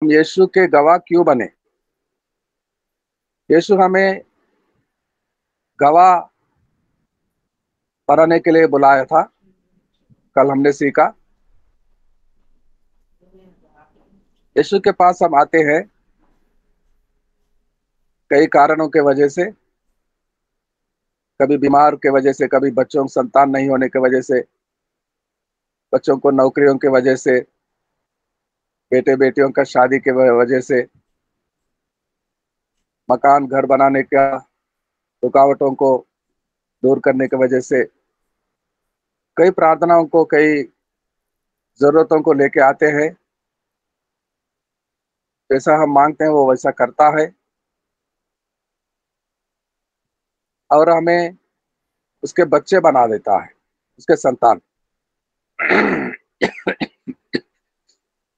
हम यीशु के गवाह क्यों बने? यीशु हमें गवाह बनाने के लिए बुलाया था। कल हमने सीखा, यीशु के पास हम आते हैं कई कारणों के वजह से। कभी बीमार के वजह से, कभी बच्चों को संतान नहीं होने की वजह से, बच्चों को नौकरियों की वजह से, बेटे बेटियों का शादी के वजह से, मकान घर बनाने का रुकावटों को दूर करने की वजह से, कई प्रार्थनाओं को, कई जरूरतों को लेके आते हैं। जैसा हम मांगते हैं वो वैसा करता है और हमें उसके बच्चे बना देता है, उसके संतान।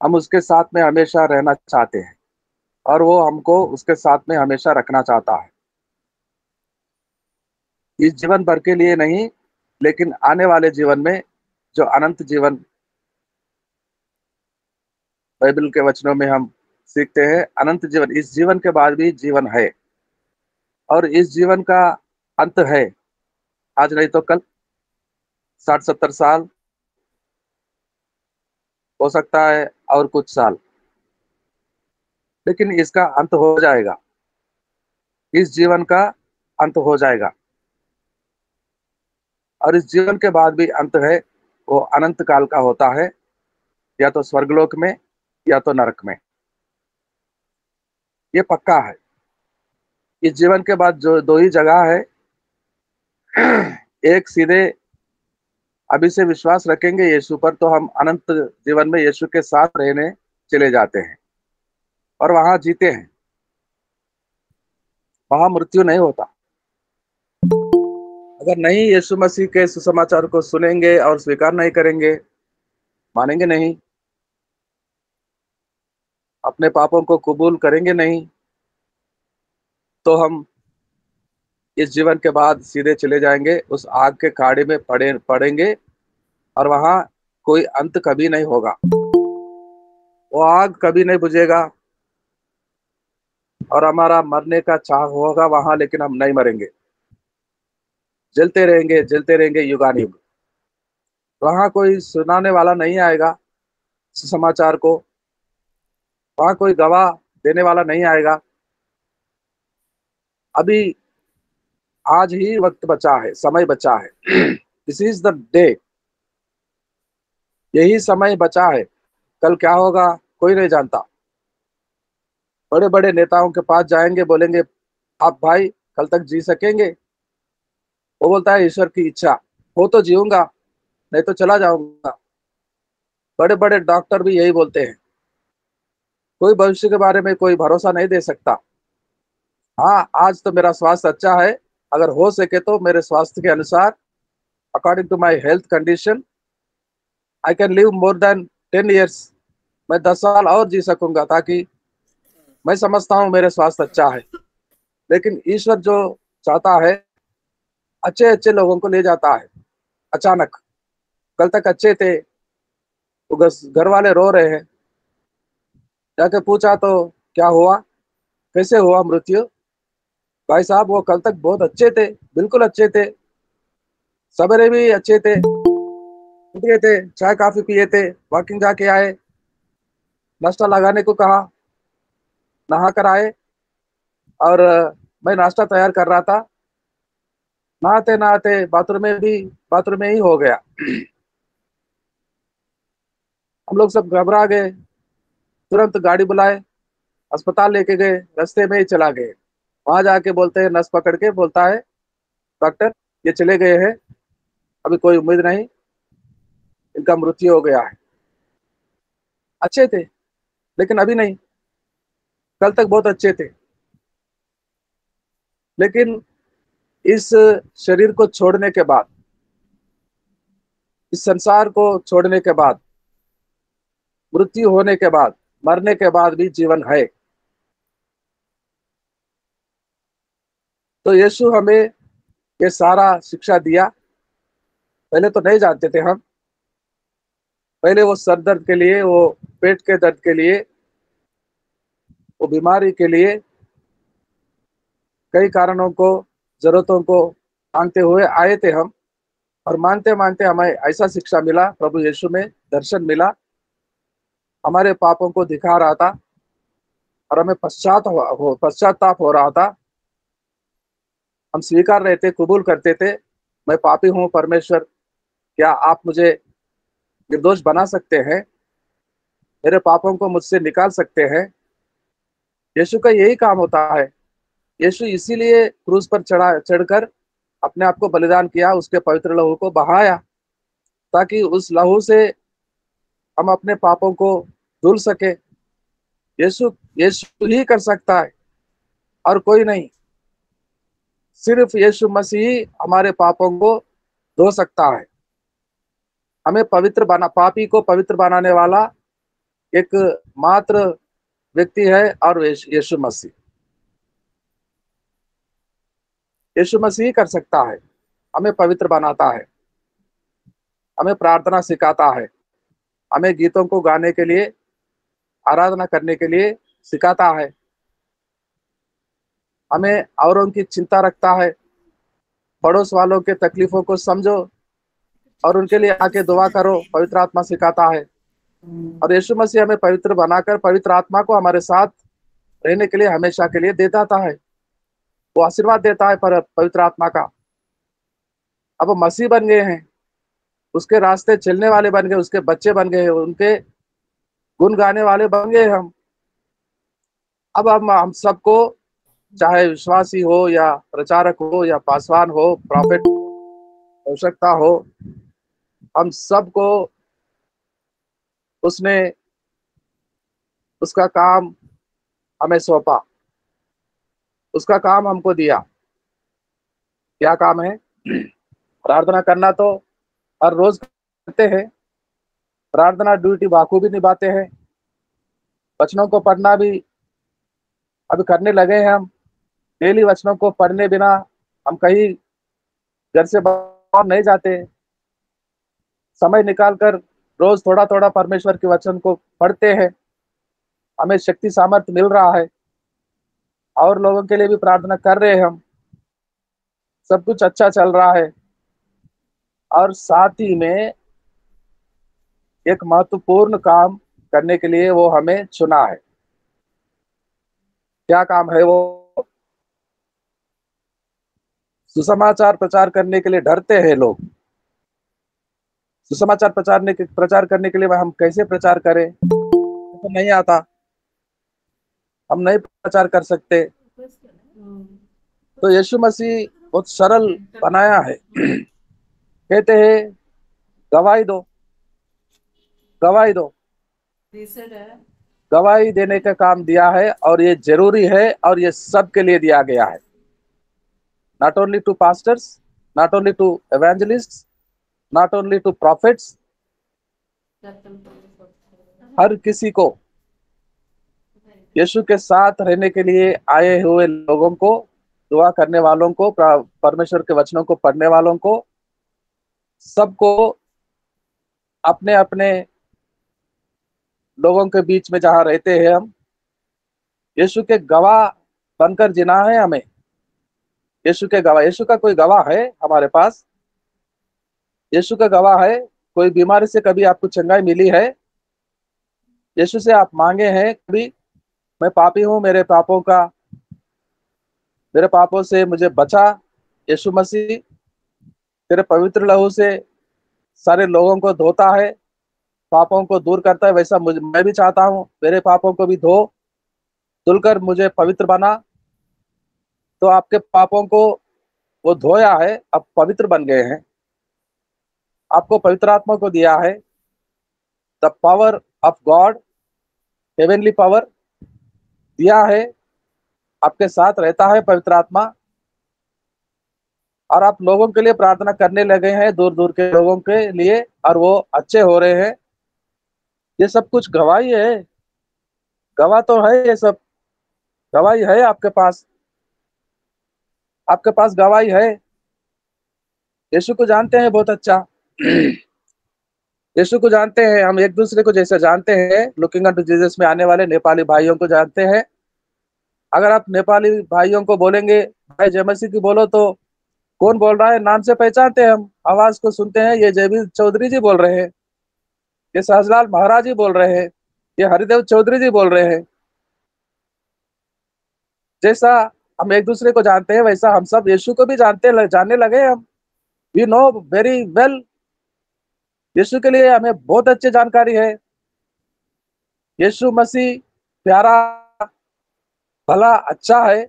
हम उसके साथ में हमेशा रहना चाहते हैं और वो हमको उसके साथ में हमेशा रखना चाहता है, इस जीवन भर के लिए नहीं, लेकिन आने वाले जीवन में, जो अनंत जीवन बाइबल के वचनों में हम सीखते हैं। अनंत जीवन, इस जीवन के बाद भी जीवन है और इस जीवन का अंत है, आज नहीं तो कल। 60-70 साल हो सकता है और कुछ साल, लेकिन इसका अंत हो जाएगा। इस जीवन का अंत हो जाएगा और इस जीवन के बाद भी अंत है। वो अनंत काल का होता है, या तो स्वर्गलोक में या तो नरक में। ये पक्का है। इस जीवन के बाद जो दो ही जगह है, एक सीधे अभी से विश्वास रखेंगे यीशु पर तो हम अनंत जीवन में यीशु के साथ रहने चले जाते हैं और वहां जीते हैं। वहां मृत्यु नहीं होता। अगर नहीं यीशु मसीह के सुसमाचार को सुनेंगे और स्वीकार नहीं करेंगे, मानेंगे नहीं, अपने पापों को कबूल करेंगे नहीं, तो हम इस जीवन के बाद सीधे चले जाएंगे, उस आग के खाड़े में पड़ेंगे और वहां कोई अंत कभी नहीं होगा। वो आग कभी नहीं बुझेगा और हमारा मरने का चाह होगा वहां, लेकिन हम नहीं मरेंगे, जलते रहेंगे युगानुयुग। वहां कोई सुनाने वाला नहीं आएगा सुसमाचार को, वहां कोई गवाह देने वाला नहीं आएगा। अभी आज ही वक्त बचा है, समय बचा है। This is the day. यही समय बचा है। कल क्या होगा कोई नहीं जानता। बड़े बड़े नेताओं के पास जाएंगे, बोलेंगे आप भाई कल तक जी सकेंगे? वो बोलता है ईश्वर की इच्छा हो तो जीऊंगा, नहीं तो चला जाऊंगा। बड़े बड़े डॉक्टर भी यही बोलते हैं। कोई भविष्य के बारे में कोई भरोसा नहीं दे सकता। हाँ, आज तो मेरा स्वास्थ्य अच्छा है, अगर हो सके तो मेरे स्वास्थ्य के अनुसार, according to my health condition, I can live more than 10 years। मैं 10 साल और जी सकूंगा, ताकि मैं समझता हूँ मेरे स्वास्थ्य अच्छा है। लेकिन ईश्वर जो चाहता है, अच्छे अच्छे लोगों को ले जाता है अचानक। कल तक अच्छे थे, वो घर वाले रो रहे हैं, जाके पूछा तो क्या हुआ, कैसे हुआ मृत्यु? भाई साहब वो कल तक बहुत अच्छे थे, बिल्कुल अच्छे थे, सवेरे भी अच्छे थे, उठ गए थे, चाय कॉफी पिए थे, वॉकिंग जाके आए, नाश्ता लगाने को कहा, नहा कर आए और मैं नाश्ता तैयार कर रहा था, नहाते नहाते बाथरूम में ही हो गया। हम लोग सब घबरा गए, तुरंत गाड़ी बुलाए, अस्पताल लेके गए, रास्ते में ही चला गए। वहां जाके बोलते हैं, नस पकड़ के बोलता है डॉक्टर ये चले गए हैं, अभी कोई उम्मीद नहीं, इनका मृत्यु हो गया है। अच्छे थे, लेकिन अभी नहीं, कल तक बहुत अच्छे थे। लेकिन इस शरीर को छोड़ने के बाद, इस संसार को छोड़ने के बाद, मृत्यु होने के बाद, मरने के बाद भी जीवन है। तो यीशु हमें ये सारा शिक्षा दिया। पहले तो नहीं जानते थे हम। पहले वो सर दर्द के लिए, वो पेट के दर्द के लिए वो बीमारी के लिए कई कारणों को, जरूरतों को मांगते हुए आए थे हम। और मानते मानते हमें ऐसा शिक्षा मिला, प्रभु यीशु में दर्शन मिला, हमारे पापों को दिखा रहा था और हमें पश्चाताप हो रहा था। हम स्वीकार रहे थे, कबूल करते थे, मैं पापी हूँ परमेश्वर, क्या आप मुझे निर्दोष बना सकते हैं, मेरे पापों को मुझसे निकाल सकते हैं। यीशु का यही काम होता है। यीशु इसीलिए क्रूस पर चढ़कर अपने आप को बलिदान किया, उसके पवित्र लहू को बहाया, ताकि उस लहू से हम अपने पापों को धुल सके। यीशु यीशु ही कर सकता है और कोई नहीं। सिर्फ यीशु मसीह हमारे पापों को धो सकता है। हमें पापी को पवित्र बनाने वाला एक मात्र व्यक्ति है, और यीशु मसीह। यीशु मसीह कर सकता है, हमें पवित्र बनाता है, हमें प्रार्थना सिखाता है, हमें गीतों को गाने के लिए, आराधना करने के लिए सिखाता है, हमें औरों की चिंता रखता है, पड़ोस वालों के तकलीफों को समझो और उनके लिए आके दुआ करो, पवित्र आत्मा सिखाता है। और यीशु मसीह हमें पवित्र बनाकर पवित्र आत्मा को हमारे साथ रहने के लिए हमेशा के लिए देता है। वो आशीर्वाद देता है पर पवित्र आत्मा का। अब मसीह बन गए हैं, उसके रास्ते चलने वाले बन गए, उसके बच्चे बन गए, उनके गुण गाने वाले बन गए हम। अब हम सबको, चाहे विश्वासी हो या प्रचारक हो या पासवान हो, प्रॉफिट आवश्यकता हो, हम सबको उसने उसका काम हमें सौंपा, उसका काम हमको दिया। क्या काम है? प्रार्थना करना तो हर रोज करते हैं, प्रार्थना ड्यूटी बाखूबी निभाते हैं, वचनों को पढ़ना भी अभी करने लगे हैं हम। डेली वचनों को पढ़ने बिना हम कहीं घर से बाहर नहीं जाते। समय निकालकर रोज थोड़ा थोड़ा परमेश्वर के वचन को पढ़ते हैं, हमें शक्ति सामर्थ्य मिल रहा है, और लोगों के लिए भी प्रार्थना कर रहे हैं हम। सब कुछ अच्छा चल रहा है। और साथ ही में एक महत्वपूर्ण काम करने के लिए वो हमें चुना है। क्या काम है वो? सुसमाचार प्रचार करने के लिए डरते हैं लोग। सुसमाचार प्रचार करने के लिए हम कैसे प्रचार करें, तो नहीं आता, हम नहीं प्रचार कर सकते। तो यीशु मसीह बहुत सरल बनाया है। कहते हैं गवाही दो, गवाही दो, गवाही देने का काम दिया है, और ये जरूरी है, और ये सबके लिए दिया गया है। Not only to pastors, not only to evangelists, not only to prophets, हर किसी को, यीशु के साथ रहने के लिए आए हुए लोगों को, दुआ करने वालों को, परमेश्वर के वचनों को पढ़ने वालों को, सबको अपने अपने लोगों के बीच में जहां रहते हैं हम, यीशु के गवाह बनकर जीना है हमें। यीशु के गवाह, यीशु का कोई गवाह है हमारे पास? यीशु का गवाह है? कोई बीमारी से कभी आपको चंगाई मिली है? यीशु से आप मांगे हैं कभी, मैं पापी हूं, मेरे पापों से मुझे बचा, यीशु मसीह तेरे पवित्र लहू से सारे लोगों को धोता है, पापों को दूर करता है। वैसा मैं भी चाहता हूं, मेरे पापों को भी धुलकर मुझे पवित्र बना। तो आपके पापों को वो धोया है, अब पवित्र बन गए हैं, आपको पवित्र आत्मा को दिया है। The power of God, heavenly power दिया है, आपके साथ रहता है पवित्र आत्मा। और आप लोगों के लिए प्रार्थना करने लगे हैं, दूर दूर के लोगों के लिए, और वो अच्छे हो रहे हैं। ये सब कुछ गवाही है, गवाह तो है, ये सब गवाही है आपके पास, आपके पास गवाही है। यीशु को जानते हैं बहुत अच्छा, यीशु को जानते हैं हम, एक दूसरे को जैसे जानते हैं, लुकिंग अनटू जीसस में आने वाले नेपाली भाइयों को जानते हैं, अगर आप नेपाली भाइयों को बोलेंगे भाई जय मसीह की बोलो, तो कौन बोल रहा है नाम से पहचानते हैं, हम आवाज को सुनते हैं, ये जयवीर चौधरी जी बोल रहे हैं, ये सहजलाल महाराज जी बोल रहे हैं, ये हरिदेव चौधरी जी बोल रहे हैं। जैसा हम एक दूसरे को जानते हैं वैसा हम सब यीशु को भी जानने लगे हम। वी नो वेरी वेल, यीशु के लिए हमें बहुत अच्छी जानकारी है। यीशु मसीह प्यारा, भला, अच्छा है।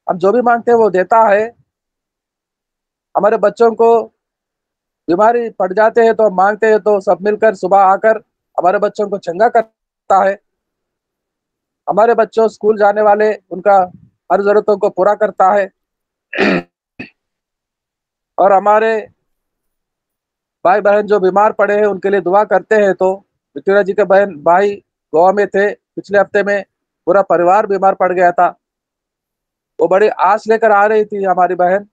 हम जो भी मांगते हैं वो देता है। हमारे बच्चों को बीमारी पड़ जाते हैं तो हम मांगते हैं तो सब मिलकर सुबह आकर हमारे बच्चों को चंगा करता है। हमारे बच्चों स्कूल जाने वाले, उनका हर जरूरतों को पूरा करता है। और हमारे भाई बहन जो बीमार पड़े हैं उनके लिए दुआ करते हैं। तो विक्टोरिया जी के बहन भाई गोवा में थे, पिछले हफ्ते में पूरा परिवार बीमार पड़ गया था। वो बड़ी आस लेकर आ रही थी हमारी बहन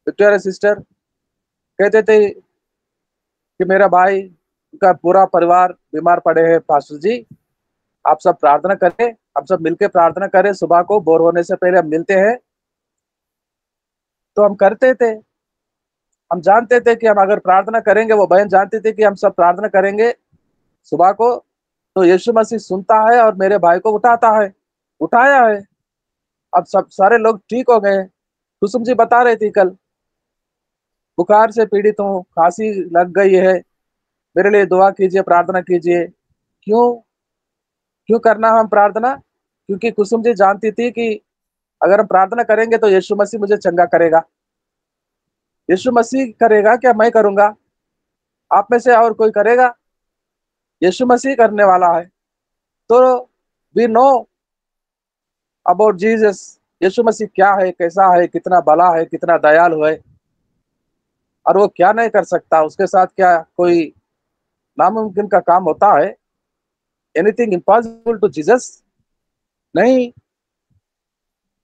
विक्टोरिया सिस्टर, कहते थे कि मेरा भाई का पूरा परिवार बीमार पड़े हैं, पास्टर जी आप सब प्रार्थना करें, हम सब मिलकर प्रार्थना करें, सुबह को बोर होने से पहले हम मिलते हैं। तो हम करते थे, हम जानते थे कि हम अगर प्रार्थना करेंगे, वो बहन जानती थी कि हम सब प्रार्थना करेंगे सुबह को, तो यीशु मसीह सुनता है और मेरे भाई को उठाता है, उठाया है। अब सब सारे लोग ठीक हो गए। कुसुम जी बता रही थी कल, बुखार से पीड़ित हूँ, खांसी लग गई है, मेरे लिए दुआ कीजिए, प्रार्थना कीजिए। क्यों क्यों करना हम प्रार्थना? क्योंकि कुसुम जी जानती थी कि अगर हम प्रार्थना करेंगे तो यीशु मसीह मुझे चंगा करेगा। यीशु मसीह करेगा क्या मैं करूंगा? आप में से और कोई करेगा? यीशु मसीह करने वाला है। तो वी नो अबाउट जीसस, यीशु मसीह क्या है, कैसा है, कितना भला है, कितना दयालु है, और वो क्या नहीं कर सकता। उसके साथ क्या कोई नामुमकिन का काम होता है? Anything impossible to Jesus? नहीं।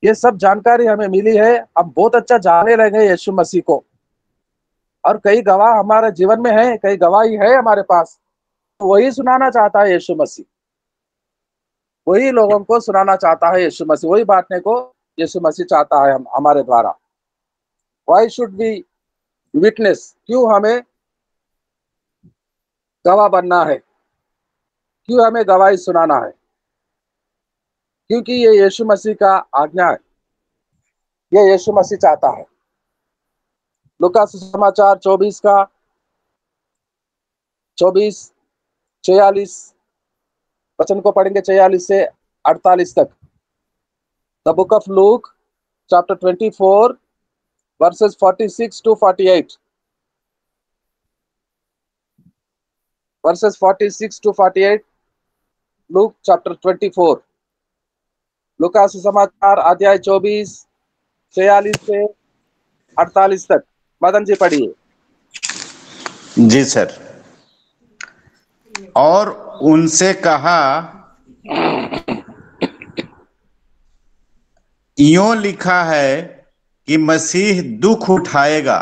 ये सब जानकारी हमें मिली है, हम बहुत अच्छा जानने लगे यीशु मसीह को। और कई गवाह हमारे जीवन में है, कई गवाही है हमारे पास, तो वही सुनाना चाहता है यीशु मसीह, वही लोगों को सुनाना चाहता है यीशु मसीह, वही बांटने को यीशु मसीह चाहता है हम हमारे द्वारा। Why should be witness? क्यों हमें गवाह बनना है, क्यों हमें गवाही सुनाना है? क्योंकि ये यीशु मसीह का आज्ञा है, ये यीशु मसीह चाहता है। लूका सुसमाचार 24 का 24-46 वचन को पढ़ेंगे, 46 से 48 तक। The book of Luke chapter 24 versus 46 to 48, versus 46 to 48, Luke chapter 24। लूका सुसमाचार अध्याय 24 46 से 48 तक। मदन जी पढ़िए। जी सर। और उनसे कहा, यों लिखा है कि मसीह दुख उठाएगा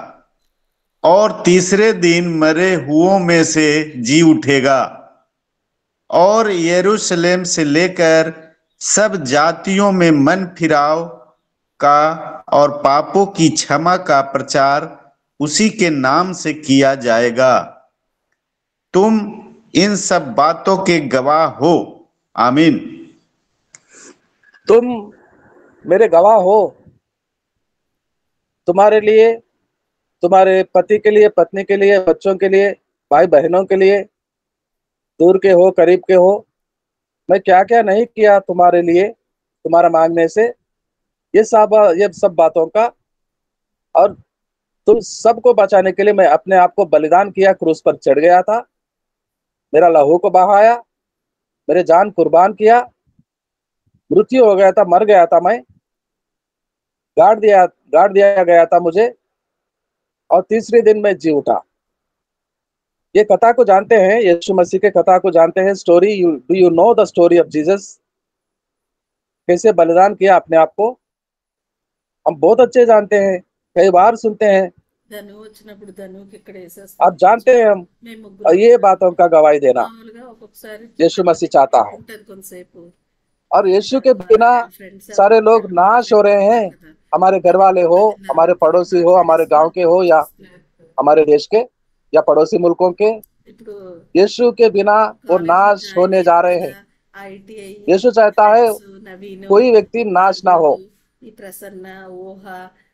और तीसरे दिन मरे हुओं में से जी उठेगा, और यरूशलेम से लेकर सब जातियों में मन फिराव का और पापों की क्षमा का प्रचार उसी के नाम से किया जाएगा। तुम इन सब बातों के गवाह हो। आमीन। तुम मेरे गवाह हो। तुम्हारे लिए, तुम्हारे पति के लिए, पत्नी के लिए, बच्चों के लिए, भाई बहनों के लिए, दूर के हो करीब के हो, मैं क्या क्या नहीं किया तुम्हारे लिए, तुम्हारा मांगने से, ये सब बातों का। और तुम सबको बचाने के लिए मैं अपने आप को बलिदान किया, क्रूस पर चढ़ गया था, मेरा लहू को बहाया, मेरे जान कुर्बान किया, मृत्यु हो गया था, मर गया था मैं, गाड़ दिया गया था मुझे, और तीसरे दिन मैं जी उठा। ये कथा को जानते हैं, यीशु मसीह के कथा को जानते हैं। Story, do you know the story of Jesus? कैसे बलिदान किया अपने आप को, हम बहुत अच्छे जानते हैं, कई बार सुनते हैं, आप जानते हैं हम। और ये बातों का गवाही देना यीशु मसीह चाहता है। और यीशु के बिना వాళ్ళ ఫ్రెండ్స్ सारे ఎవరైనా लोग అక్కడ नाश हो रहे हैं। మాట్లాడుకుంటున్నారు కదా, हमारे घर అది वाले हो, 10:30 हमारे తర్వాత पड़ोसी हो, हमारे गांव మాట్లాడేస్తున్నారు. के हो, या हमारे देश के या पड़ोसी मुल्कों के, ఇప్పుడు यीशु के बिना वो కాలేజ్ లో नाश జాయిన్ होने जा అయ్యారు रहे కదా, हैं। ఐటీఐ यीशु चाहता है ఫ్రెండ్స్ నవీను, कोई व्यक्ति नाश ना हो, భార్గవ్, ఈ ప్రసన్న, ఊహ,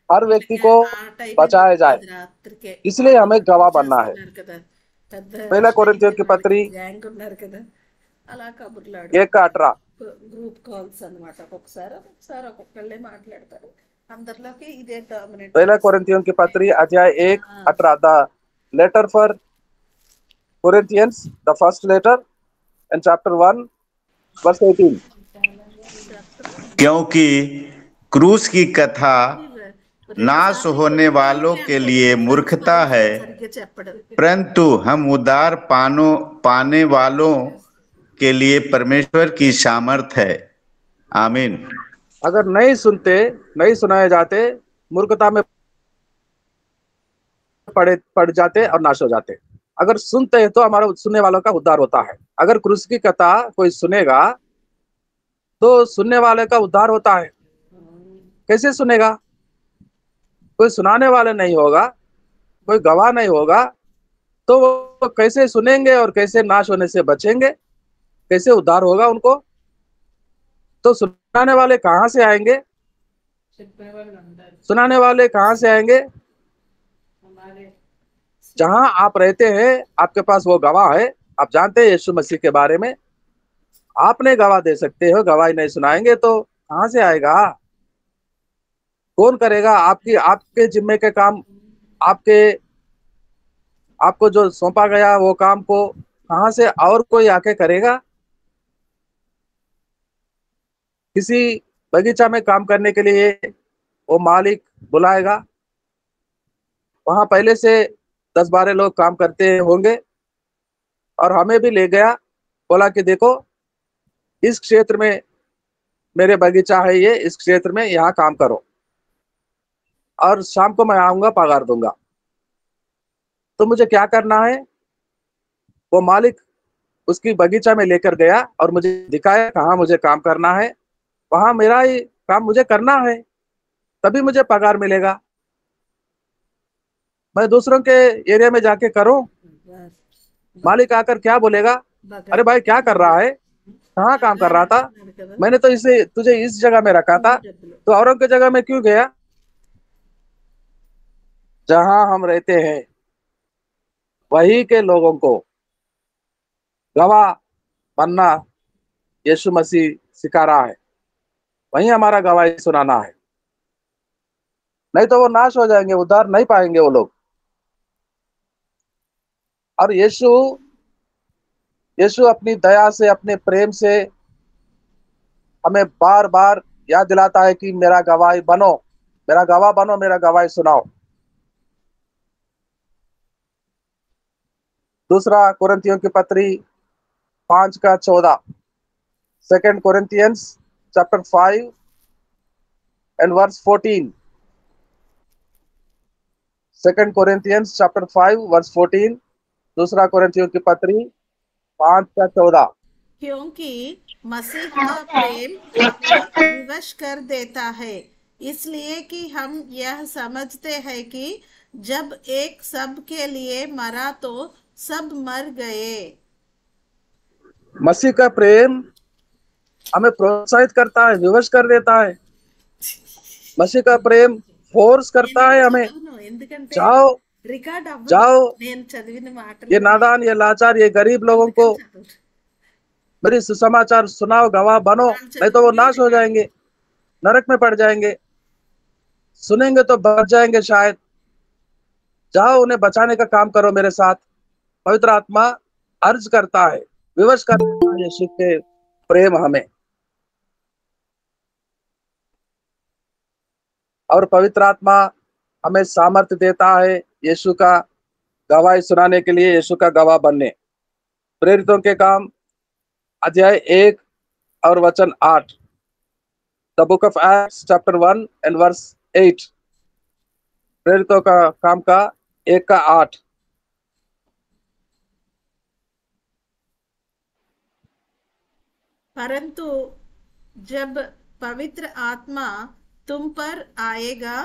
हर व्यक्ति వీళ్ళకి को ఆ టైమే बचाया जाए। దొరుకుతుంది రాత్రికే. इसलिए వాళ్ళు हमें వర్క్ गवाह बनना है। చేస్తున్నారు కదా, పెద్ద पहला कोरिन्थियों స్ట్రైకర్ की వాళ్ళకి पत्री గ్యాంగ్ ఉన్నారు కదా, అలా కబుర్లు 1:18। ఆడుకుంటారు. గ్రూప్ కాల్స్ అన్నమాట. ఒక్కొక్కసారి ఒక్కొక్కళ్ళే మాట్లాడతారు. అందరిలోకి ఇదే డామినేట్ पहला చేస్తుంది. कोरिन्थियों की पत्री अध्याय ఆ, 1:18, the letter for Corinthians, the first letter, and chapter 1 verse 18। chapter क्योंकि क्रूस की कथा రెండు नाश సార్లు होने वालों రిపీటెడ్లీ के అంటాడు. लिए రిఫరెన్స్ मूर्खता పాయింట్స్ है, సరిగ్గా చెప్పడం. परंतु हम उद्धार पाने वालों के लिए परमेश्वर की सामर्थ है। आमीन। अगर नहीं सुनते, नहीं सुनाए जाते, मूर्खता में पड़ जाते और नाश हो जाते। अगर सुनते हैं तो हमारा सुनने वालों का उद्धार होता है। अगर क्रूस की कथा कोई सुनेगा तो सुनने वाले का उद्धार होता है। कैसे सुनेगा? कोई सुनाने वाले नहीं होगा, कोई गवाह नहीं होगा, तो वो कैसे सुनेंगे और कैसे नाश होने से बचेंगे? कैसे उद्धार होगा उनको? तो सुनाने वाले कहाँ से आएंगे? చెప్పేవాళ్ళు ఉంటారు. सुनाने वाले कहाँ से आएंगे? हमारे जहां आप रहते हैं, आपके पास वो गवाह है, आप जानते हैं यीशु मसीह के बारे में, आपने गवाह दे सकते हो। गवाही नहीं सुनाएंगे तो कहां से आएगा? कौन करेगा? आपके जिम्मे के काम, आपके आपको जो सौंपा गया वो काम को कहां से और कोई आके करेगा? किसी बगीचा में काम करने के लिए वो मालिक बुलाएगा, वहां पहले से 10-12 लोग काम करते होंगे, और हमें भी ले गया, बोला कि देखो इस क्षेत्र में मेरे बगीचा है, ये इस क्षेत्र में यहाँ काम करो, और शाम को मैं आऊंगा, पगार दूंगा। तो मुझे क्या करना है? वो मालिक उसकी बगीचा में लेकर गया और मुझे दिखाया कहाँ मुझे काम करना है, वहां मेरा ही काम मुझे करना है, तभी मुझे पगार मिलेगा। मैं दूसरों के एरिया में जाके करूं, मालिक आकर क्या बोलेगा? अरे भाई क्या कर रहा है, कहाँ काम कर रहा था? అంటున్నారు కదా, मैंने तो इसे तुझे इस जगह में रखा था, కూలి డబ్బులు. तो औरों की जगह में क्यों गया? जहां हम रहते हैं वही के लोगों को गवाह बनना यीशु मसीह सिखा रहा है, वही हमारा गवाही सुनाना है। नहीं तो वो नाश हो जाएंगे, उद्धार नहीं पाएंगे वो लोग। और यीशु यीशु अपनी दया से, अपने प्रेम से हमें बार बार याद दिलाता है कि मेरा गवाही बनो, मेरा गवाह बनो, मेरा गवाही सुनाओ। दूसरा कुरिन्थियों की पत्री 5:14, second Corinthians chapter 5 and verse 14। Second Corinthians chapter 5 verse 14, दूसरा कोरिन्थियों की पत्री 5:14। क्योंकि मसीह का प्रेम हमें विवश कर देता है, इसलिए कि हम यह समझते हैं कि जब एक सब के लिए मरा तो सब मर गए। मसीह का प्रेम हमें प्रोत्साहित करता है, विवश कर देता है। मसीह का प्रेम फोर्स करता నేను है हमें, చదవను ఎందుకంటే जाओ రికార్డ్ అవ్వదు जाओ, నేను చదివిన ये మాటలు नादान, ये लाचार, ये गरीब लोगों को అందుకని చదవరు. मेरी सुसमाचार सुनाओ, गवाह बनो, వాళ్ళు नहीं तो वो చదివింది नाश हो రికార్డ్. जाएंगे, नरक में पड़ जाएंगे। सुनेंगे तो बच जाएंगे शायद। जाओ उन्हें बचाने का काम करो मेरे साथ। पवित्र आत्मा अर्ज करता है, विवश करता है यीशु के प्रेम हमें, और पवित्र आत्मा हमें सामर्थ्य देता है यीशु का गवाही सुनाने के लिए, यीशु का गवाह बनने। प्रेरितों के काम अध्याय 1 और वचन 8, the book of Acts chapter 1 and verse 8। प्रेरितों का काम का 1:8। परंतु जब पवित्र आत्मा तुम पर आएगा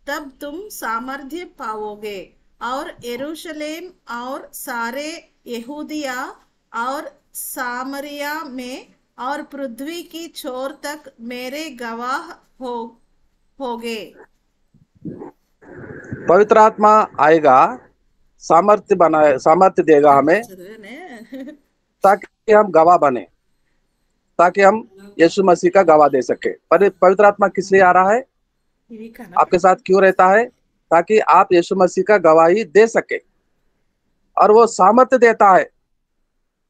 तब तुम सामर्थ्य पाओगे और यरूशलेम और सारे यहूदिया और सामरिया में और पृथ्वी की छोर तक मेरे गवाह हो होगे। पवित्र आत्मा आएगा, सामर्थ्य देगा हमें ताकि हम गवाह बने, ताकि हम यीशु मसीह का गवाह दे सके। पर पवित्र आत्मा किस लिए आ रहा है, आपके साथ क्यों रहता है? ताकि आप यीशु मसीह का गवाही दे सके, और वो सामर्थ्य देता है।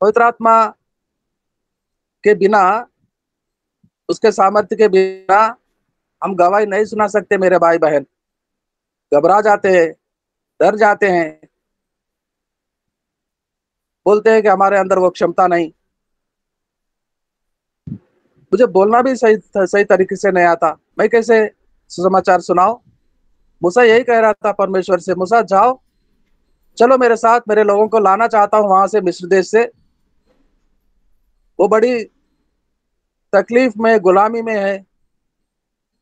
पवित्र आत्मा के बिना, उसके सामर्थ्य के बिना हम गवाही नहीं सुना सकते। मेरे भाई बहन घबरा जाते हैं, डर जाते हैं, बोलते हैं कि हमारे अंदर वो क्षमता नहीं, मुझे बोलना भी सही तरीके से नहीं आता, मैं कैसे सुसमाचार सुनाऊं। मूसा यही कह रहा था परमेश्वर से, मूसा जाओ, चलो मेरे साथ, मेरे लोगों को लाना चाहता हूं वहां से, मिस्र देश से। वो बड़ी तकलीफ में, गुलामी में है,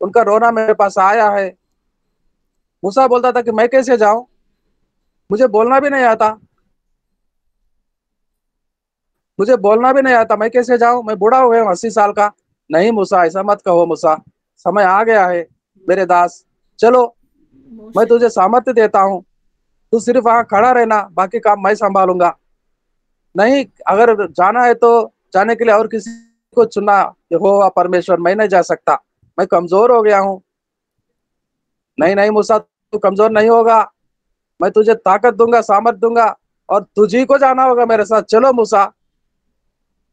उनका रोना मेरे पास आया है। मूसा बोलता था कि मैं कैसे जाऊं, मुझे बोलना भी नहीं आता, मुझे बोलना भी नहीं आता, मैं कैसे जाऊं, मैं बूढ़ा हो गया हूं, 80 साल का। नहीं मूसा, ऐसा मत कहो मूसा, समय आ गया है मेरे दास, चलो मैं तुझे सामर्थ्य देता हूं, तू सिर्फ वहां खड़ा रहना, बाकी काम मैं संभालूंगा। नहीं, अगर जाना है तो जाने के लिए और किसी को चुना, यहोवा परमेश्वर, मैं नहीं जा सकता, मैं कमजोर हो गया हूं। नहीं नहीं मूसा, तू कमजोर नहीं होगा, मैं तुझे ताकत दूंगा, सामर्थ दूंगा, और तुझी को जाना होगा मेरे साथ। चलो मूसा,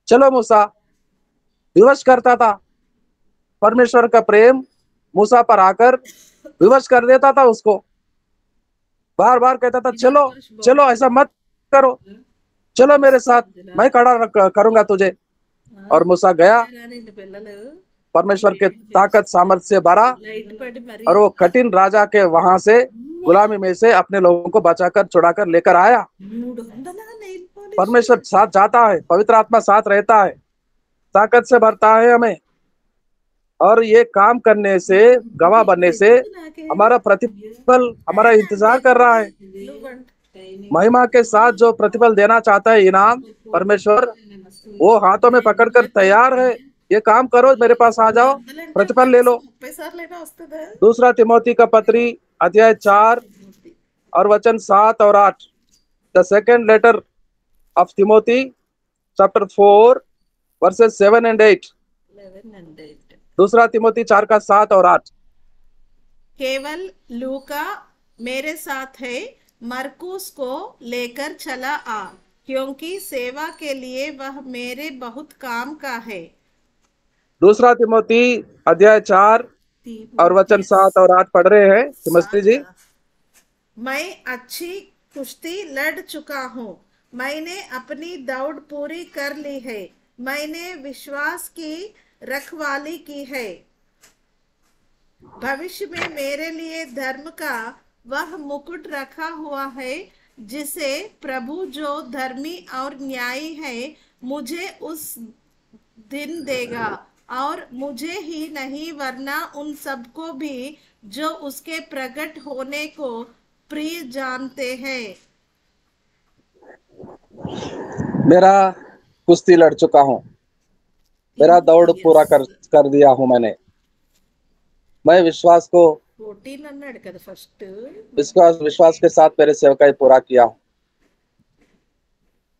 चलो मूसा। विवश करता था परमेश्वर का प्रेम, मूसा पर आकर विवश कर देता था उसको। बार बार कहता था चलो चलो, ऐसा मत करो, चलो मेरे साथ, मैं खड़ा करूंगा तुझे। और मूसा गया, परमेश्वर के ताकत सामर्थ्य से भरा, और वो कठिन राजा के वहां से, गुलामी में से अपने लोगों को बचाकर, छुड़ाकर लेकर आया। परमेश्वर साथ जाता है, पवित्र आत्मा साथ रहता है, ताकत से भरता है हमें, और ये काम करने से, गवाह बनने से हमारा प्रतिफल हमारा इंतजार कर रहा है। महिमा के साथ जो प्रतिफल देना चाहता है, इनाम, परमेश्वर वो हाथों में पकड़कर तैयार है। ये काम करो, मेरे पास आ जाओ, प्रतिफल ले लो। दूसरा तिमोथी का पत्री अध्याय 4 और वचन 7 और 8। The second letter of Timothy chapter 4 verses 7 and 8। दूसरा तिमोथी 4 का 7 और 8। केवल लूका मेरे साथ है, मरकुस को लेकर चला आ, क्योंकि सेवा के लिए वह मेरे बहुत काम का है। दूसरा तिमोथी अध्याय 4 और वचन 7 और 8 पढ़ रहे हैं तिमोथी जी। मैं अच्छी कुश्ती लड़ चुका हूँ, मैंने अपनी दौड़ पूरी कर ली है, मैंने विश्वास की रखवाली की है। भविष्य में मेरे लिए धर्म का वह मुकुट रखा हुआ है, जिसे प्रभु जो धर्मी और न्यायी है मुझे उस दिन देगा, और मुझे ही नहीं वरना उन सबको भी जो उसके प्रकट होने को प्रिय जानते हैं। मेरा कुश्ती लड़ चुका हूँ, मेरा दौड़ पूरा कर दिया हूँ मैंने। मैं विश्वास को विश्वास के साथ मेरे सेवकाई पूरा किया हूँ।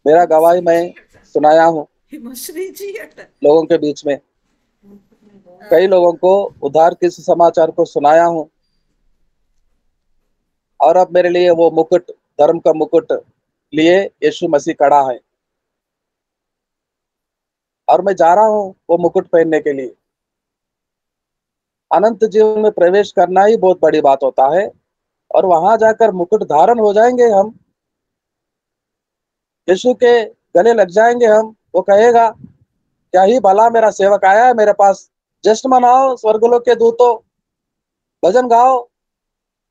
मेरा गवाही मैं सुनाया हूँ लोगों के बीच में, कई लोगों को उद्धार के समाचार को सुनाया हूँ, और अब मेरे लिए वो मुकुट, धर्म का मुकुट लिए यीशु मसीह खड़ा है, और मैं जा रहा हूँ वो मुकुट पहनने के लिए। अनंत जीवन में प्रवेश करना ही बहुत बड़ी बात होता है, और वहां जाकर मुकुट धारण हो जाएंगे हम, यीशु के गले लग जाएंगे हम। वो कहेगा क्या ही भला मेरा सेवक आया है मेरे पास, जश्न मनाओ स्वर्गलोक के दूतों, भजन गाओ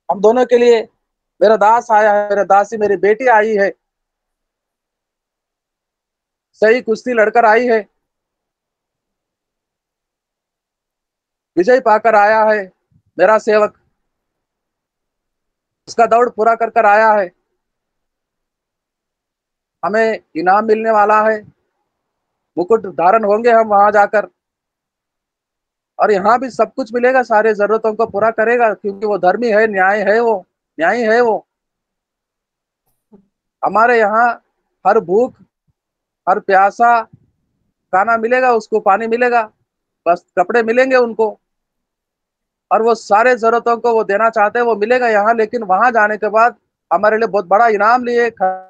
हम दोनों के लिए, मेरा दास आया है, मेरा दासी, मेरी बेटी आई है, सही कुश्ती लड़कर आई है। विजय पाकर आया है मेरा सेवक, उसका दौड़ पूरा कर कर आया है, हमें इनाम मिलने वाला है, मुकुट धारण होंगे हम वहां जाकर, और यहाँ भी सब कुछ मिलेगा, सारे जरूरतों को पूरा करेगा, क्योंकि वो धर्मी है, न्याय है, वो न्यायी है वो। हमारे यहाँ हर भूख, हर प्यासा खाना मिलेगा उसको, पानी मिलेगा, बस कपड़े मिलेंगे उनको, और वो सारे जरूरतों को वो देना चाहते हैं, वो मिलेगा यहाँ। लेकिन वहां जाने के बाद हमारे लिए बहुत बड़ा इनाम लिए खड़ा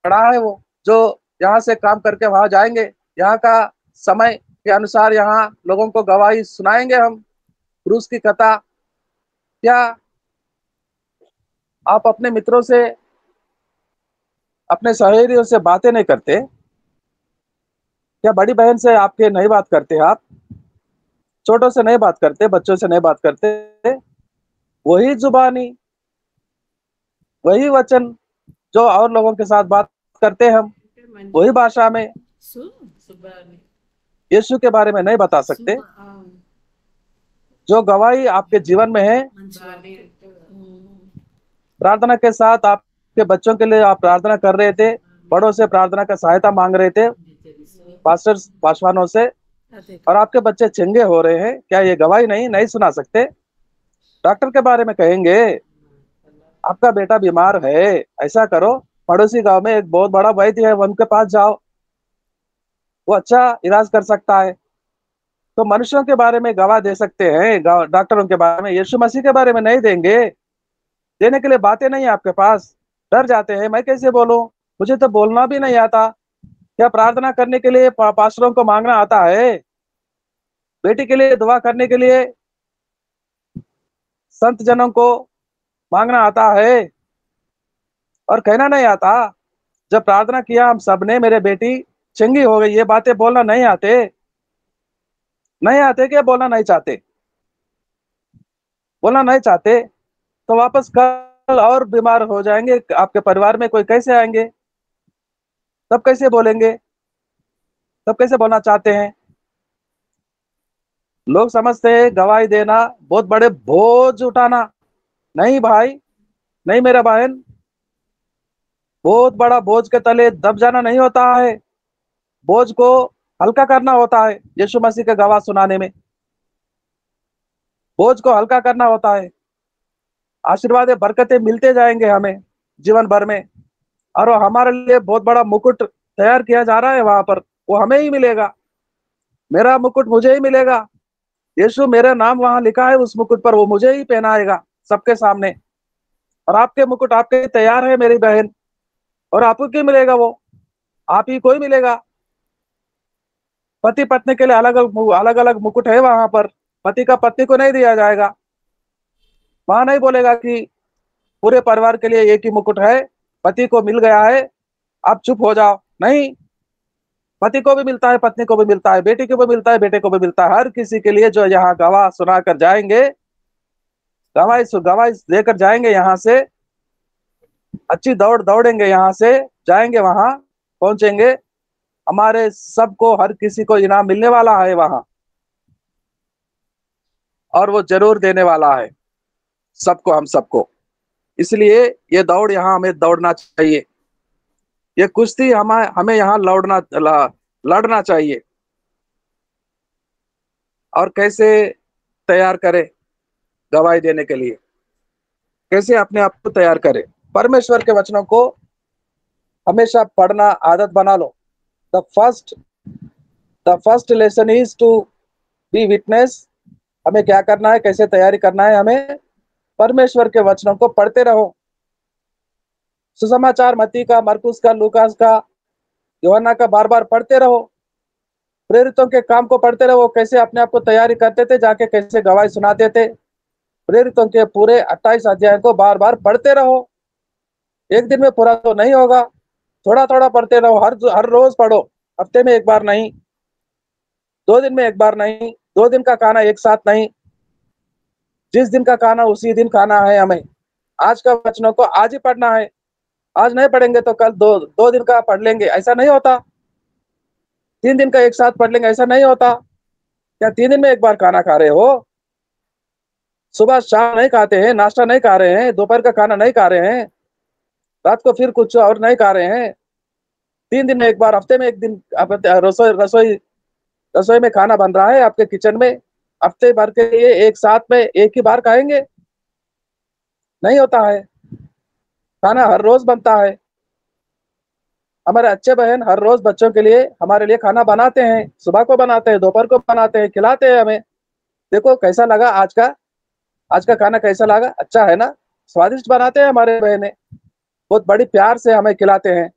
है वो, जो यहाँ से काम करके वहां जाएंगे। यहाँ का समय के अनुसार यहाँ लोगों को गवाही सुनाएंगे हम, क्रूस की कथा। क्या आप अपने मित्रों से, अपने सहेलियों से बातें नहीं करते? क्या बड़ी बहन से आपके नहीं बात करते? आप छोटों से नहीं बात करते, बच्चों से नहीं बात करते? वही जुबानी, वही वचन जो और लोगों के साथ बात करते हैं हम, वही भाषा में यीशु के बारे में नहीं बता सकते? जो गवाही आपके जीवन में है, प्रार्थना के साथ आपके बच्चों के लिए आप प्रार्थना कर रहे थे, बड़ों से प्रार्थना का सहायता मांग रहे थे, पास्टर पासवानों से, और आपके बच्चे चंगे हो रहे हैं, क्या ये गवाही नहीं सुना सकते? डॉक्टर के बारे में कहेंगे आपका बेटा बीमार है, ऐसा करो, पड़ोसी गांव में एक बहुत बड़ा वैद्य है, उनके पास जाओ, वो अच्छा इलाज कर सकता है। तो मनुष्यों के बारे में गवाह दे सकते हैं, डॉक्टरों के बारे में, यीशु मसीह के बारे में नहीं देंगे? देने के लिए बातें नहीं है आपके पास, डर जाते हैं, मैं कैसे बोलूं, मुझे तो बोलना भी नहीं आता। क्या प्रार्थना करने के लिए पास्टरों को मांगना आता है? बेटी के लिए दुआ करने के लिए संत जनों को मांगना आता है, और कहना नहीं आता? जब प्रार्थना किया हम सबने, मेरे बेटी चंगी हो गई, ये बातें बोलना नहीं आते? नहीं आते क्या? बोलना नहीं चाहते? बोलना नहीं चाहते तो वापस कल और बीमार हो जाएंगे आपके परिवार में, कोई कैसे आएंगे? तब कैसे बोलेंगे? तब कैसे बोलना चाहते हैं? लोग समझते हैं गवाही देना बहुत बड़े बोझ उठाना। नहीं भाई, नहीं मेरा बहन, बहुत बड़ा बोझ के तले दब जाना नहीं होता है, बोझ को हल्का करना होता है। यीशु मसीह के गवाह सुनाने में बोझ को हल्का करना होता है। आशीर्वाद बरकतें मिलते जाएंगे हमें जीवन भर में, और वो हमारे लिए बहुत बड़ा मुकुट तैयार किया जा रहा है वहां पर, वो हमें ही मिलेगा, मेरा मुकुट मुझे ही मिलेगा। यीशु मेरा नाम वहां लिखा है उस मुकुट पर, वो मुझे ही पहनाएगा सबके सामने। और आपके मुकुट आपके तैयार है मेरी बहन, और आपको क्यों मिलेगा? वो आप ही कोई मिलेगा। पति पत्नी के लिए अलग अलग अलग मुकुट है वहां पर, पति का पत्नी को नहीं दिया जाएगा। वहां नहीं बोलेगा कि पूरे परिवार के लिए एक ही मुकुट है, पति को मिल गया है, आप चुप हो जाओ। नहीं, पति को भी मिलता है, पत्नी को भी मिलता है, बेटी को भी मिलता है, बेटे को भी मिलता है, हर किसी के लिए जो यहाँ गवाह सुनाकर जाएंगे, गवाही लेकर जाएंगे यहाँ से, अच्छी दौड़ दौड़ेंगे, यहाँ से जाएंगे वहां पहुंचेंगे, हमारे सबको, हर किसी को इनाम मिलने वाला है वहां, और वो जरूर देने वाला है सबको, हम सबको। इसलिए ये दौड़ यहाँ हमें दौड़ना चाहिए, ये कुश्ती हमें हमें यहाँ लड़ना चाहिए। और कैसे तैयार करें गवाही देने के लिए? कैसे अपने आप को तैयार करें? परमेश्वर के वचनों को हमेशा पढ़ना आदत बना लो। The first the first lesson is to be witness. हमें क्या करना है, कैसे तैयारी करना है? हमें परमेश्वर के वचनों को पढ़ते रहो। सुसमाचार मत्ती का, मरकुस का, लूकास का, यूहन्ना का बार बार पढ़ते रहो। प्रेरितों के काम को पढ़ते रहो, कैसे अपने आप को तैयारी करते थे, जाके कैसे गवाही सुनाते थे। प्रेरितों के पूरे 28 अध्याय को बार बार पढ़ते रहो। एक दिन में पूरा तो नहीं होगा, थोड़ा थोड़ा पढ़ते रहो, हर रोज पढ़ो, हफ्ते में एक बार नहीं, 2 दिन में एक बार नहीं, 2 दिन का खाना एक साथ नहीं, जिस दिन का खाना उसी दिन खाना है हमें। आज का वचनों को आज ही पढ़ना है, आज नहीं पढ़ेंगे तो कल 2 दिन का पढ़ लेंगे, ऐसा नहीं होता। 3 दिन का एक साथ पढ़ लेंगे, ऐसा नहीं होता। क्या 3 दिन में एक बार खाना खा रहे हो? सुबह शाम नहीं खाते हैं, नाश्ता नहीं खा रहे हैं, दोपहर का खाना नहीं खा रहे हैं, रात को फिर कुछ और नहीं खा रहे हैं। 3 दिन में एक बार, हफ्ते में एक दिन आप रसोई रसोई रसोई में खाना बन रहा है आपके किचन में, हफ्ते भर के लिए एक साथ में एक ही बार खाएंगे? नहीं होता है। खाना हर रोज बनता है। हमारे अच्छे बहन हर रोज बच्चों के लिए, हमारे लिए खाना बनाते हैं, सुबह को बनाते हैं, दोपहर को बनाते हैं, खिलाते हैं हमें। देखो कैसा लगा आज का खाना कैसा लगा? अच्छा है ना? स्वादिष्ट बनाते हैं हमारे बहने, बहुत बड़ी प्यार से हमें खिलाते हैं।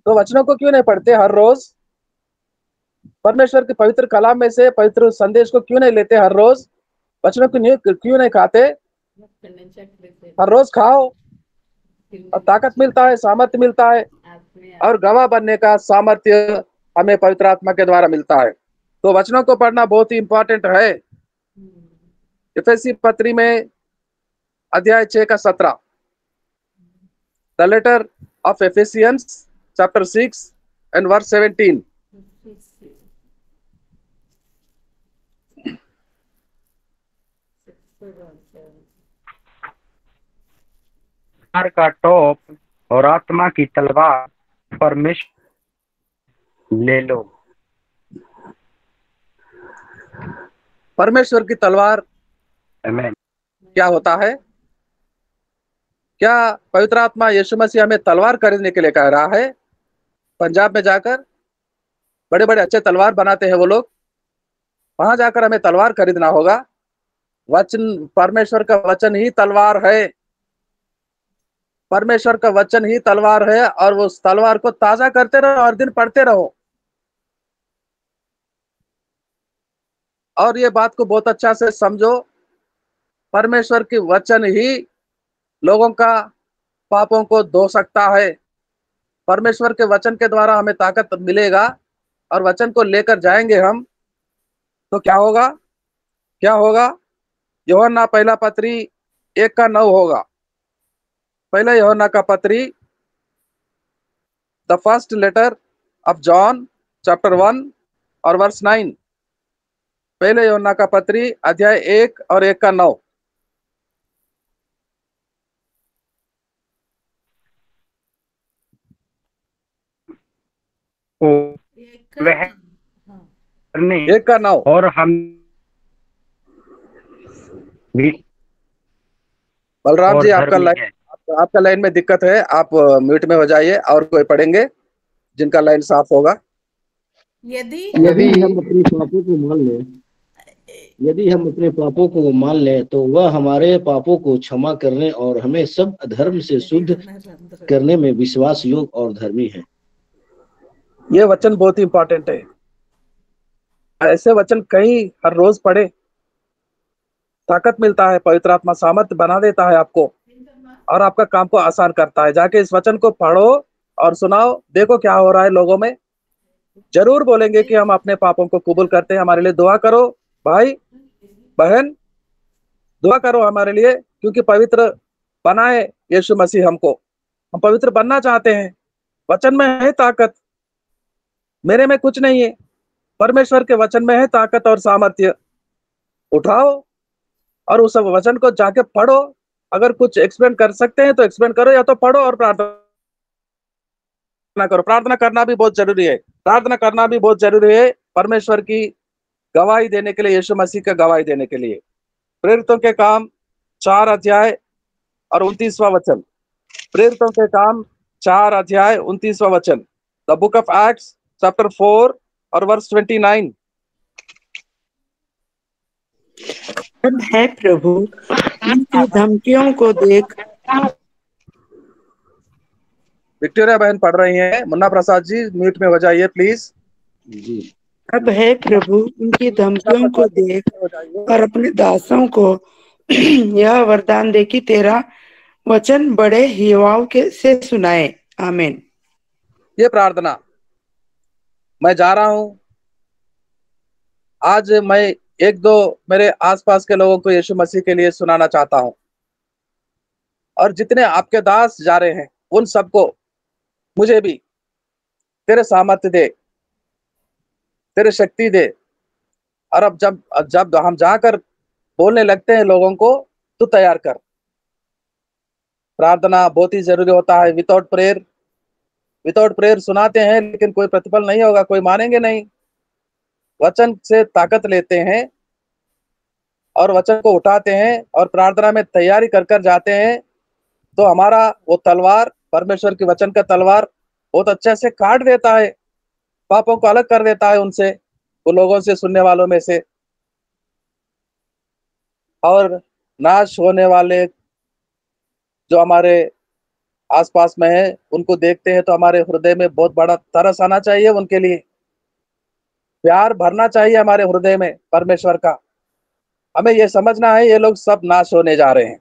तो वचनों को क्यों नहीं पढ़ते हर रोज? परमेश्वर के पवित्र कलाम में से पवित्र संदेश को क्यों नहीं लेते हर रोज? वचनों को क्यों नहीं खाते? हर रोज खाओ और ताकत मिलता है, सामर्थ्य मिलता है, और गवाह बनने का सामर्थ्य हमें पवित्र आत्मा के द्वारा मिलता है। तो वचनों को पढ़ना बहुत ही इंपॉर्टेंट है। इफिसी पत्री में अध्याय 6 का 17, the letter of Ephesians chapter 6 and verse 17। प्यार का टोप और आत्मा की तलवार परमेश्वर ले लो। परमेश्वर की तलवार आमीन। क्या होता है? क्या पवित्र आत्मा यीशु मसीह हमें तलवार खरीदने के लिए कह रहा है? पंजाब में जाकर बड़े बड़े अच्छे तलवार बनाते हैं वो लोग, वहां जाकर हमें तलवार खरीदना होगा? वचन, परमेश्वर का वचन ही तलवार है। परमेश्वर का वचन ही तलवार है, और उस तलवार को ताजा करते रहो, हर दिन पढ़ते रहो। और ये बात को बहुत अच्छा से समझो, परमेश्वर की वचन ही लोगों का पापों को धो सकता है। परमेश्वर के वचन के द्वारा हमें ताकत मिलेगा, और वचन को लेकर जाएंगे हम, तो क्या होगा? क्या होगा? यूहन्ना पहला पत्री 1 का 9 होगा। पहला यूहन्ना का पत्री, the first letter of John chapter 1 और वर्स 9। पहले यूहन्ना का पत्री अध्याय 1 और 1 का 9। वह करने 1 का 9। और हम भी बलराम और जी, आपका धर्मी लाइन, है। आपका लाइन में दिक्कत है, आप म्यूट में हो जाइए, और कोई पढ़ेंगे जिनका लाइन साफ होगा। यदि यदि हम अपने पापों को मान लें यदि हम अपने पापों को मान लें तो वह हमारे पापों को क्षमा करने और हमें सब अधर्म से शुद्ध करने में विश्वास योग्य और धर्मी है। ये वचन बहुत ही इंपॉर्टेंट है। ऐसे वचन कहीं हर रोज पढ़े, ताकत मिलता है, पवित्र आत्मा सामर्थ्य बना देता है आपको, और आपका काम को आसान करता है। जाके इस वचन को पढ़ो और सुनाओ, देखो क्या हो रहा है लोगों में। जरूर बोलेंगे कि हम अपने पापों को कबूल करते हैं। हमारे लिए दुआ करो भाई बहन, दुआ करो हमारे लिए, क्योंकि पवित्र बनाए यीशु मसीह हमको। हम पवित्र बनना चाहते हैं। वचन में है ताकत, मेरे में कुछ नहीं है, परमेश्वर के वचन में है ताकत और सामर्थ्य। उठाओ और उस वचन को जाके पढ़ो। अगर कुछ एक्सप्लेन कर सकते हैं तो एक्सप्लेन करो, या तो पढ़ो और प्रार्थना करो। प्रार्थना करना भी बहुत जरूरी है। प्रार्थना करना भी बहुत जरूरी है, परमेश्वर की गवाही देने के लिए, यीशु मसीह का गवाही देने के लिए। प्रेरितों के काम 4 अध्याय और 29वां वचन। प्रेरितों के काम 4 अध्याय 29वां वचन। The book of Acts chapter 4 और वर्स 29। अब है प्रभु, उनकी धमकियों को देख। विक्टोरिया बहन पढ़ रही हैं। मुन्ना प्रसाद जी म्यूट में हो जाइए प्लीज। जी। अब है प्रभु, उनकी धमकियों को देख और अपने दासों को यह वरदान दे कि तेरा वचन बड़े युवाओं के से सुनाए। आमीन। ये प्रार्थना मैं जा रहा हूं। आज मैं 1-2 मेरे आसपास के लोगों को यीशु मसीह के लिए सुनाना चाहता हूं, और जितने आपके दास जा रहे हैं उन सबको मुझे भी तेरे सामर्थ्य दे, तेरे शक्ति दे, और अब जब जब हम जाकर बोलने लगते हैं लोगों को, तो तैयार कर। प्रार्थना बहुत ही जरूरी होता है। विदाउट प्रेयर सुनाते हैं लेकिन कोई प्रतिफल नहीं होगा, कोई मानेंगे नहीं। वचन से ताकत लेते हैं और वचन को उठाते हैं और प्रार्थना में तैयारी कर कर जाते हैं, तो हमारा वो तलवार, परमेश्वर के वचन का तलवार बहुत अच्छे से काट देता है, पापों को अलग कर देता है उनसे, वो लोगों से, सुनने वालों में से। और नाश होने वाले जो हमारे आसपास में है, उनको देखते हैं तो हमारे हृदय में बहुत बड़ा तरस आना चाहिए उनके लिए। प्यार भरना चाहिए हमारे हृदय में परमेश्वर का। हमें ये समझना है ये लोग सब नाश होने जा रहे हैं।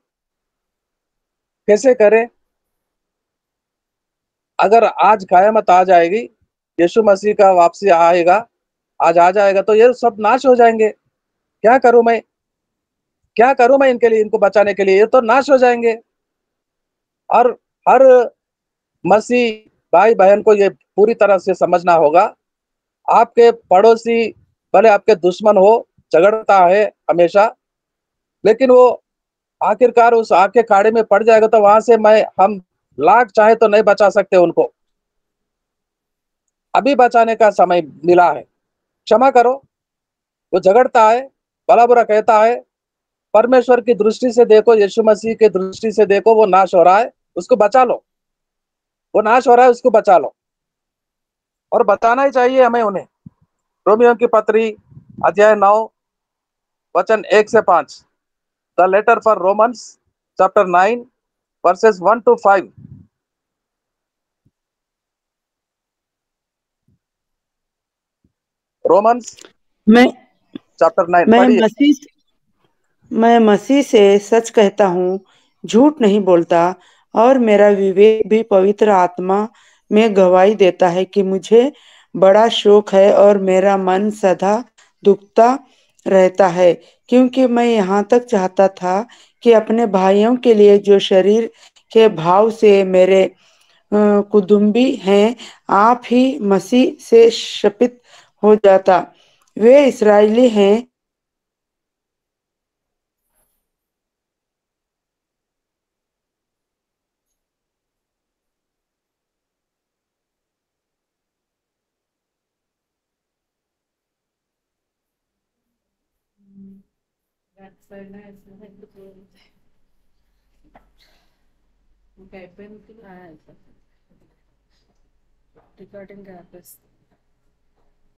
कैसे करें? अगर आज कयामत आ जाएगी, यीशु मसीह का वापसी आएगा, आज आ जाएगा, तो ये सब नाश हो जाएंगे। क्या करूं मैं? क्या करूं मैं इनके लिए, इनको बचाने के लिए? ये तो नाश हो जाएंगे। और हर मसीह भाई बहन को ये पूरी तरह से समझना होगा। आपके पड़ोसी भले आपके दुश्मन हो, झगड़ता है हमेशा, लेकिन वो आखिरकार उस आग के खाड़े में पड़ जाएगा, तो वहां से हम लाख चाहे तो नहीं बचा सकते उनको। अभी बचाने का समय मिला है। क्षमा करो। वो झगड़ता है, भला बुरा कहता है, परमेश्वर की दृष्टि से देखो, यीशु मसीह की दृष्टि से देखो, वो नाश हो रहा है, उसको बचा लो। वो नाश हो रहा है, उसको बचा लो। और बताना ही चाहिए हमें उन्हें। रोमियो की पत्री अध्याय 9 वचन 1 से 5। The letter for Romans chapter 9 verses 1 to 5। Romans मैं चैप्टर 9 मैं पढ़िए। मैं मसीह से सच कहता हूँ, झूठ नहीं बोलता, और मेरा विवेक भी पवित्र आत्मा में गवाही देता है कि मुझे बड़ा शोक है और मेरा मन सदा दुखता रहता है, क्योंकि मैं यहाँ तक चाहता था कि अपने भाइयों के लिए जो शरीर के भाव से मेरे कुटुंबी हैं, आप ही मसीह से शपित हो जाता। वे इस्राएली हैं। रिकॉर्डिंग